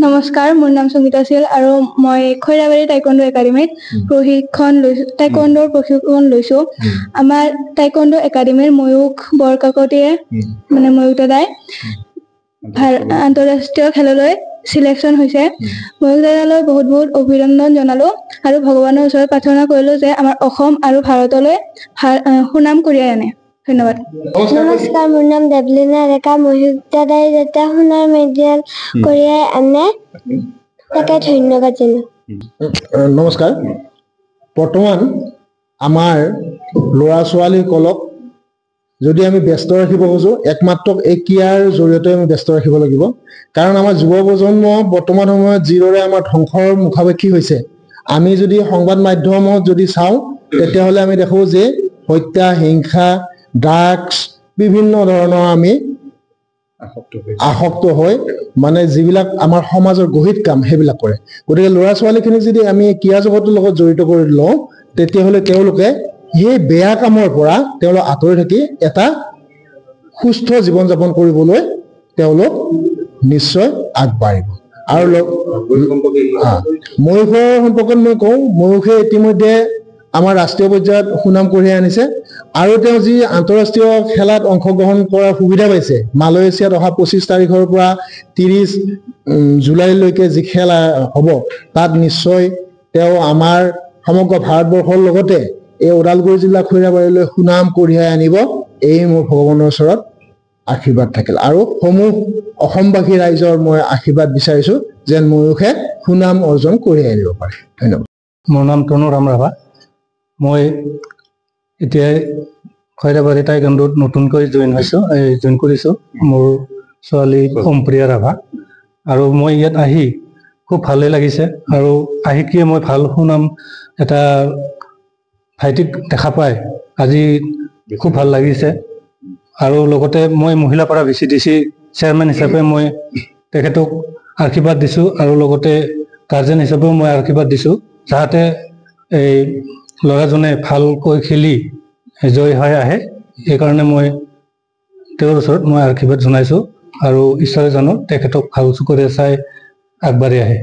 নমস্কাৰ, মোৰ নাম সংগীতা আছিল আৰু মই খৈৰাবাৰী টাইকোৱাণ্ডো একাডেমীত টাইকোৱাণ্ডোৰ প্ৰশিক্ষণ লৈছো। আমাৰ টাইকোৱাণ্ডো একাডেমীৰ ময়ূখ বৰকাকতীয়ে মানে ময়ূখ দাদাই আন্তঃৰাষ্ট্ৰীয় খেললৈ সিলেকশ্যন হৈছে। ময়ূখ দাদালৈ বহুত বহুত অভিনন্দন জনালো আৰু ভগৱানৰ ওচৰত প্ৰাৰ্থনা কৰিলো যে আমাৰ অসম আৰু ভাৰতলৈ সুনাম কঢ়িয়াই আনে। ধন্যবাদ। নমস্কাৰ, মোৰ নাম দেৱলীনা ডেকা। ময়ূখ দাদাই যাতে সোণৰ মেডেল কঢ়িয়াই আনে তাকে ধন্যবাদ জনালো। নমস্কাৰ, বৰ্তমান আমাৰ ল'ৰা ছোৱালীসকলক যদি আমি ব্যস্ত ৰাখিব খোজো একমাত্ৰ এই ক্ৰীড়াৰ জৰিয়তে আমি ব্যস্ত ৰাখিব লাগিব। কাৰণ আমাৰ যুৱ প্ৰজন্ম বৰ্তমান সময়ত যিদৰে আমাৰ ধ্বংসৰ মুখাপেক্ষী হৈছে, আমি যদি সংবাদ মাধ্যমত যদি চাওঁ তেতিয়াহ'লে আমি দেখো যে হত্যা, হিংসা, ড্ৰাগছ বিভিন্ন ধৰণৰ আমি আসক্ত হৈ মানে যিবিলাক আমাৰ সমাজৰ গহিত কাম সেইবিলাক কৰে। গতিকে ল'ৰা ছোৱালীখিনিক যদি আমি ক্ৰীড়া জগতৰ লগত জড়িত কৰি লওঁ তেতিয়াহ'লে তেওঁলোকে সেই বেয়া কামৰ পৰা তেওঁলোক আঁতৰি থাকি এটা সুস্থ জীৱন যাপন কৰিবলৈ তেওঁলোক নিশ্চয় আগবাঢ়িব। আৰু ময়ূখৰ সম্পৰ্কত মই কওঁ, ময়ূখে ইতিমধ্যে আমাৰ ৰাষ্ট্ৰীয় পৰ্যায়ত সুনাম কঢ়িয়াই আনিছে আৰু তেওঁ যি আন্তঃৰাষ্ট্ৰীয় খেলাত অংশগ্ৰহণ কৰাৰ সুবিধা পাইছে, মালয়েছিয়াত অহা 25 তাৰিখৰ পৰা 30 জুলাইলৈকে যি খেল হ'ব তাত নিশ্চয় তেওঁ আমাৰ সমগ্ৰ ভাৰতবৰ্ষৰ লগতে এই ওদালগুৰি জিলা খৈৰাবাৰীলৈ সুনাম কঢ়িয়াই আনিব, এই মোৰ ভগৱানৰ ওচৰত আশীৰ্বাদ থাকিল। আৰু সমূহ অসমবাসী ৰাইজৰ মই আশীৰ্বাদ বিচাৰিছো যেন ময়ূখে সুনাম অৰ্জন কঢ়িয়াই আনিব পাৰে। ধন্যবাদ। মোৰ নাম তনুৰাম ৰাভা। মই এতিয়া খৈৰাবাৰী টাইকোৱাণ্ডোত নতুনকৈ জইন কৰিছোঁ। মোৰ ছোৱালী অমপ্ৰিয়া ৰাভা। আৰু মই ইয়াত আহি খুব ভালেই লাগিছে আৰু আহি কি মই ভাল সুনাম এটা ভাইটিক দেখা পাই আজি খুব ভাল লাগিছে। আৰু লগতে মই মহিলাপাৰা VCDC চেয়াৰমেন হিচাপে মই তেখেতক আশীৰ্বাদ দিছোঁ আৰু লগতে গাৰ্জেন হিচাপেও মই আশীৰ্বাদ দিছোঁ যাতে এই ল'ৰাজনে ভালকৈ খেলি জয় হৈ আহে। সেইকাৰণে মই তেওঁৰ ওচৰত মই আশীৰ্বাদ জনাইছোঁ আৰু ঈশ্বৰে জানো তেখেতক ভাল চকুৰে চাই আগবাঢ়ি আহে।